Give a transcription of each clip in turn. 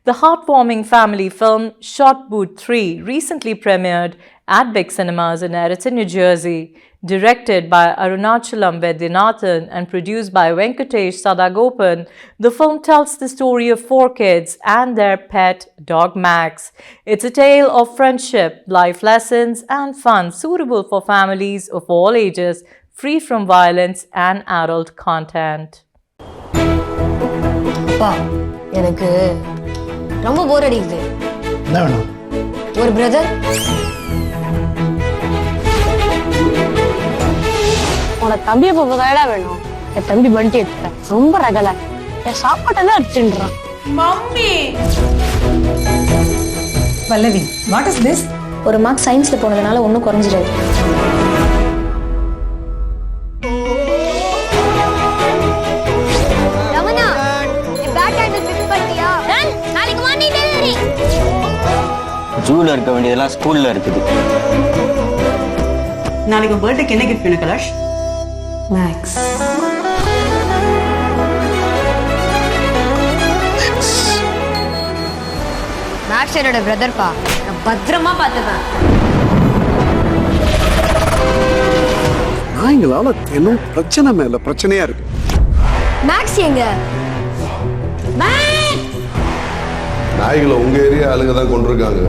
The heartwarming family film Shot Boot 3 recently premiered at big cinemas in Edison, New Jersey. Directed by Arunachalam Vaidyanathan and produced by Venkatesh Sadagopan, the film tells the story of four kids and their pet dog Max. It's a tale of friendship, life lessons, and fun suitable for families of all ages, free from violence and adult content. எனக்கு ரொம்ப போர் அடிக்குது. என்ன வேணும்? ஒரு brother. உனக்கு தம்பி போகதா வேணும். என் தம்பி பண்டி எடுத்துட்டேன். ரொம்ப ரகல. என் சாப்பாட்டெல்லாம் அடிச்சுன்றான். Mummy. Pallavi, what is this? ஒரு மார்க் சயின்ஸ்ல போனதுனால ஒன்னும் குறைஞ்சிடாது. ஜூல இருக்க வேண்டியதெல்லாம் ஸ்கூல்ல இருக்குது. நாளைக்கு பர்த்டேக்கு என்ன கிஃப்ட் வேணும் கலாஷ்? மேக்ஸ். மேக்ஸ் என்னோட பிரதர் பா. நான் பத்திரமா பாத்துப்பேன். நாய்ங்களால இன்னும் பிரச்சனை மேல பிரச்சனையா இருக்கு. மேக்ஸ் எங்க? நாய்களை உங்க ஏரியா ஆளுங்க தான் கொண்டிருக்காங்க.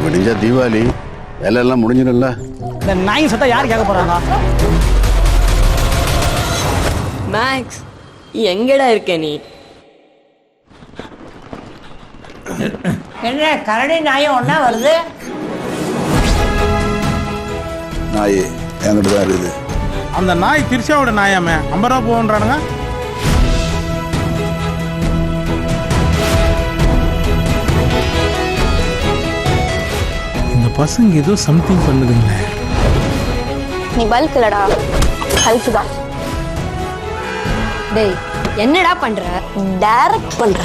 முடிஞ்சா தீபாவளி வேலை எல்லாம் முடிஞ்சிடும்ல. இந்த நாய் சத்தம் யார் கேட்க போறாங்க? மேக்ஸ் எங்கடா இருக்க நீ? என்ன கரடி நாயும் ஒன்னா வருது? நாய் என்கிட்ட தான் இருக்குது. அந்த நாய் திருச்சாவோட நாயாமே 50 ரூபா போன்றானுங்க. பசங்க ஏதோ சம்திங் பண்ணுதுங்க. நீ பல்க் இல்லடா, ஹெல்த் தான். டேய் என்னடா பண்ற? டைரக்ட் பண்ற.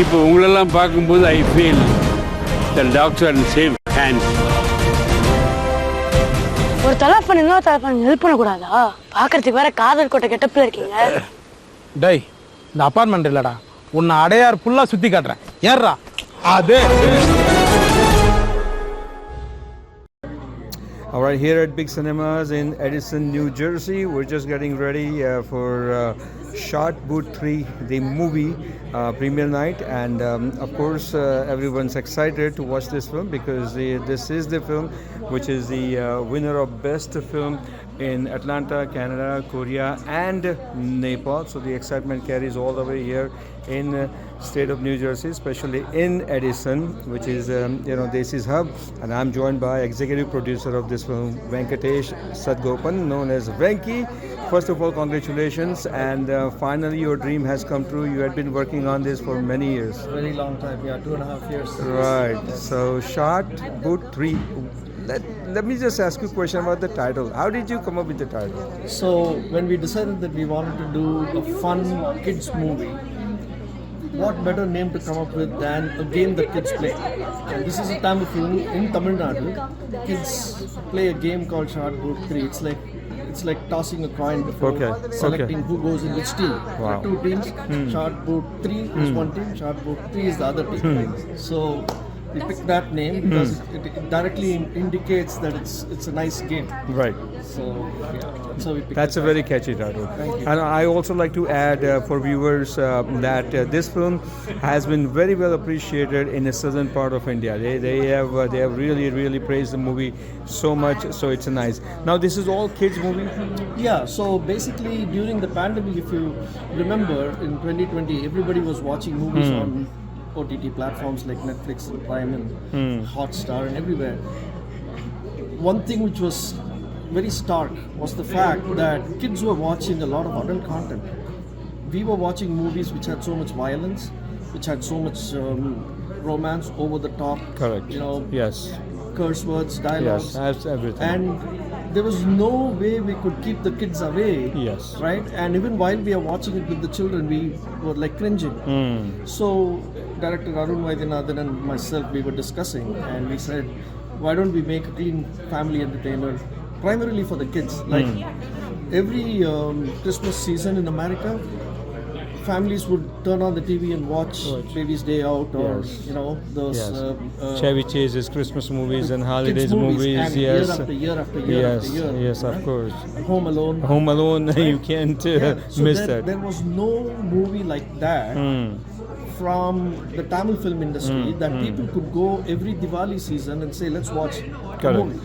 இப்போ உங்களெல்லாம் பார்க்கும்போது I feel the doctor and save hand. ஒரு தலைப்பன் இன்னொரு தலைப்பன் ஹெல்ப் பண்ணக்கூடாதா? பார்க்கறதுக்கு வேற காதல் கோட்டை கெட்டப்பில் இருக்கீங்க. டேய் இந்த அப்பார்ட்மெண்ட் இல்லடா, உன்னை அடையார் ஃபுல்லா சுத்தி காட்டுறேன். ஏறா அதே. All right, here at Big Cinemas in Edison, New Jersey, we're just getting ready for Shot Boot 3, the movie premiere night, and of course everyone's excited to watch this film because this is the film which is the winner of Best Film in Atlanta, Canada, Korea and Nepal. So the excitement carries all the way here in state of New Jersey, especially in Edison, which is Desi's hub, and I'm joined by executive producer of this film, Venkatesh Sadgopan, known as Venki. First of all, congratulations, and finally your dream has come true. You had been working on this for many years. Very long time, yeah, 2.5 years. Right. So Shot Boot 3. Let me just ask you a question about the title. How did you come up with the title? So when we decided that we wanted to do a fun kids movie, what better name to come up with than a game that kids play? And this is a time of in Tamil Nadu, kids play a game called Shot Boot 3. It's like tossing a coin before selecting who goes in which team. Wow. There are two teams. Shot Boot 3 is one team. Shot Boot 3 is the other team. So we picked that name because it directly indicates that it's a nice game. Right. So yeah, so we picked That's a very catchy title. Thank you. And I also like to add for viewers that this film has been very well appreciated in the southern part of India. They have really praised the movie so much. So it's nice. Now this is all kids movie. Yeah, so basically during the pandemic, if you remember, in 2020, everybody was watching movies on OTT platforms like Netflix and Prime and Hotstar and everywhere. One thing which was very stark was the fact that kids were watching a lot of adult content. We were watching movies which had so much violence, which had so much romance, over the top. Correct. Yes. Curse words, dialogues. Yes, that's everything. And there was no way we could keep the kids away. Yes. Right? And even while we are watching it with the children, we were like cringing. So director Arun Vaidyanathan and myself, we were discussing and we said, why don't we make a clean family entertainer primarily for the kids? Like every Christmas season in America, families would turn on the TV and watch Baby's Day Out, or Yes. you know those Yes. Chevy Chase's Christmas movies and holidays kids movies, movies. and Yes. year after year after year Yes. after year. Yes, of right? course. Home Alone. Home Alone, you can't So miss there, that. there was no movie like that from the Tamil film industry that people could go every Diwali season and say, let's watch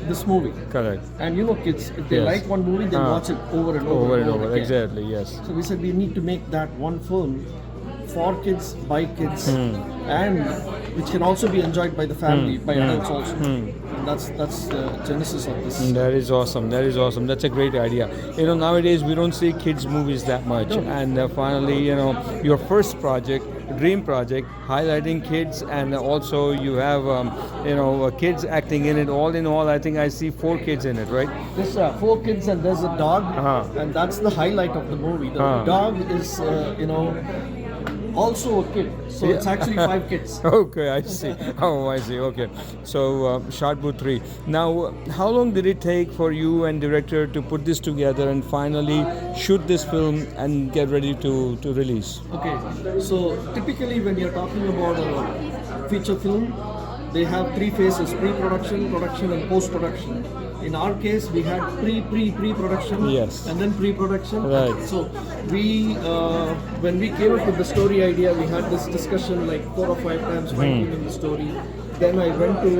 this movie. Correct. And you know, kids, if they Yes. like one movie, they watch it over and over, Over and over. again. Exactly. Yes. So we said we need to make that one film for kids, by kids, and which can also be enjoyed by the family, by adults also. And that's the genesis of this. That is awesome. That is awesome. That's a great idea. You know, nowadays we don't see kids movies that much, and finally, you know, your first project, dream project, highlighting kids, and also you have, you know, kids acting in it. All in all, I think I see 4 kids in it, right? There's 4 kids and there's a dog, and that's the highlight of the movie. The dog is, you know, also a kid, so it's actually 5 kids. Okay, I see. Oh, I see. Okay, so Shot Boot 3. Now, how long did it take for you and director to put this together and finally shoot this film and get ready to release? Okay, so typically when you're talking about a feature film, they have 3 phases: pre-production, production, and post-production. In our case, we had pre-production, Yes. and then pre-production. Right. So we, when we came up with the story idea, we had this discussion like 4 or 5 times, fine-tuning the story. Then I went to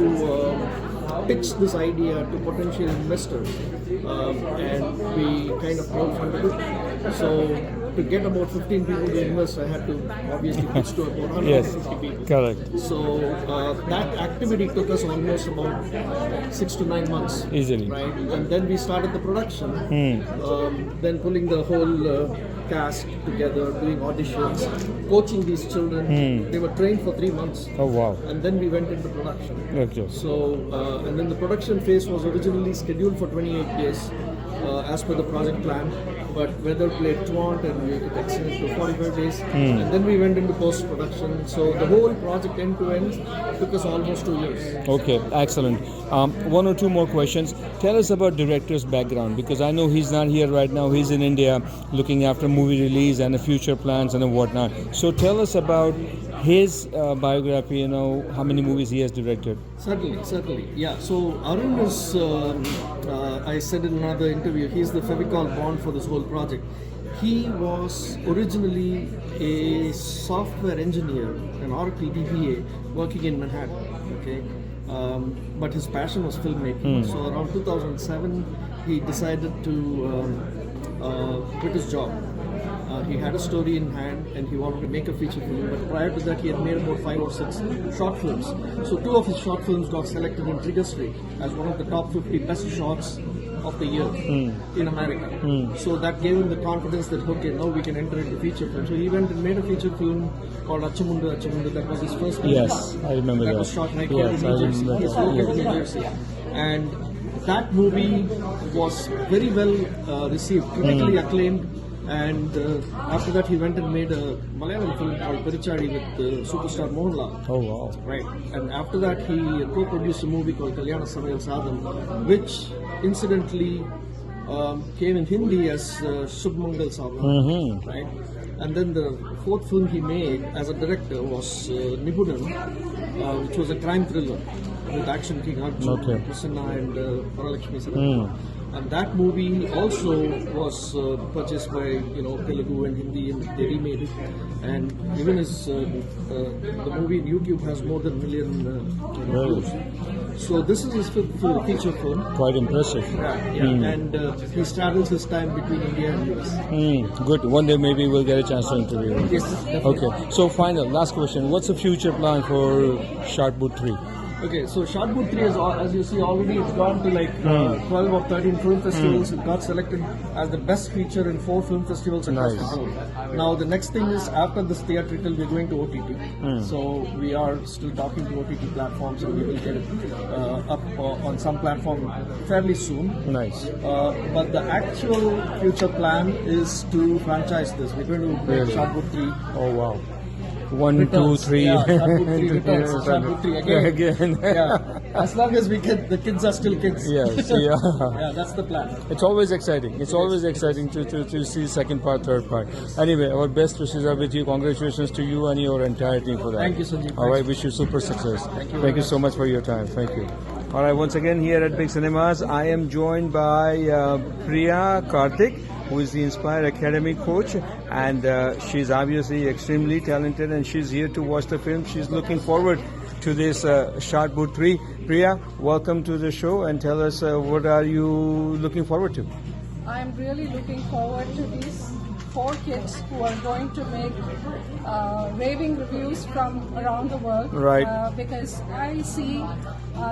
pitch this idea to potential investors, and we kind of crowdfunded it. So to get about 15 people to invest, I had to obviously pitch to about 150 people. Correct. So that activity took us almost about 6 to 9 months. Easily. Right, and then we started the production. Then pulling the whole cast together, doing auditions, coaching these children. They were trained for 3 months. Oh, wow. And then we went into production. Okay. So, and then the production phase was originally scheduled for 28 days as per the project plan. But weather played truant and we extended to 45 days. And then we went into post-production. So the whole project end to end took us almost 2 years. Okay, excellent. 1 or 2 more questions. Tell us about director's background, because I know he's not here right now. He's in India looking after movie release and the future plans and whatnot. So tell us about his biography, you know, how many movies he has directed. Certainly. Yeah, so Arun is, I said in another interview, he's the Fevicol bond for this whole project. He was originally a software engineer, an Oracle DBA, working in Manhattan, okay? But his passion was filmmaking. So around 2007, he decided to quit his job. He had a story in hand and he wanted to make a feature film, but prior to that he had made about 5 or 6 short films. So 2 of his short films got selected in Trigger Street as one of the top 50 best shorts of the year in America. So that gave him the confidence that, okay, now we can enter into feature film. So he went and made a feature film called Achamundu. That was his first film. Yes, I remember that. That was shot in New Jersey. He's located in New Jersey. And that movie was very well received, critically acclaimed. And after that, he went and made a Malayalam film called Perichadi with superstar Mohanlal. Oh, wow. Right. And after that, he co-produced a movie called Kalyana Samayal Sadham, which incidentally came in Hindi as Submangal Sadham. Right. And then the 4th film he made as a director was Nibunam, which was a crime thriller with Action King Arjun, Prasanna and Varalakshmi Sarathy. And that movie also was purchased by Telugu and Hindi, and they remade it. And even his the movie on YouTube has more than 1 million views. So this is his 5th feature film. Quite impressive. Yeah. And he straddles his time between India and US. Good. One day maybe we'll get a chance to interview him. Yes, definitely. Okay. So final, last question. What's the future plan for Shot Boot 3? Okay, so Shot Boot 3 is, as you see already, it's gone to like 12 or 13 film festivals. It got selected as the best feature in 4 film festivals across the globe. Now the next thing is, after this theatrical, we're going to OTT. So we are still talking to OTT platforms, and we will get it up on some platform fairly soon. Nice. But the actual future plan is to franchise this. We're going to make Shot Boot 3. Oh, wow. 1, 2, 3. Yeah, Shot Put 3 returns. Shot Put 3 again. Yeah. As long as the kids are still kids. Yes, yeah. Yeah, that's the plan. It's always exciting. It's always exciting to see second part, third part. Anyway, our best wishes are with you. Congratulations to you and your entire team for that. Thank you, Sanjeev. All right, wish you super success. Thank you so much for your time. Thank you. All right, once again here at Big Cinemas, I am joined by Priya Karthik, who is the Inspire Academy coach, and she's obviously extremely talented, and she's here to watch the film. She's looking forward to this Shot Boot 3. Priya, welcome to the show, and tell us what are you looking forward to? I'm really looking forward to these 4 kids who are going to make raving reviews from around the world. Right. Because I see,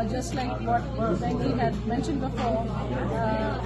just like what Venki had mentioned before,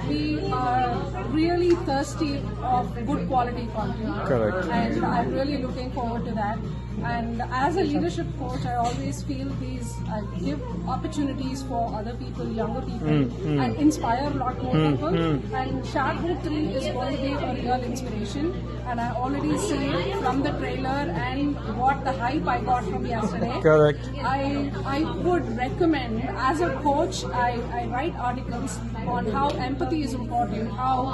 we are really thirsty of good quality content. Correct. And I'm really looking forward to that. And as a leadership coach, I always feel these give opportunities for other people, younger people, and inspire a lot more people. And Shot Boot 3 is going to be a real inspiration. And I already see from the trailer and what the hype I got from yesterday. Correct. I would recommend, as a coach, I write articles on how empathy is important, how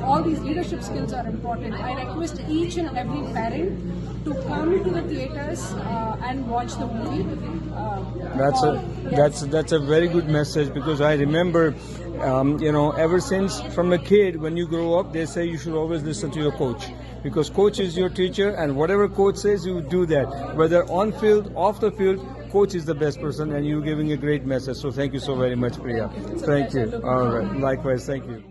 all these leadership skills are important. I request each and every parent to come to the theaters and watch the movie. That's a very good message, because I remember, ever since from a kid, when you grow up, they say you should always listen to your coach, because coach is your teacher, and whatever coach says, you do that. Whether on field, off the field, coach is the best person, and you're giving a great message. So thank you so very much, Priya. Thank you. All right. Likewise, thank you.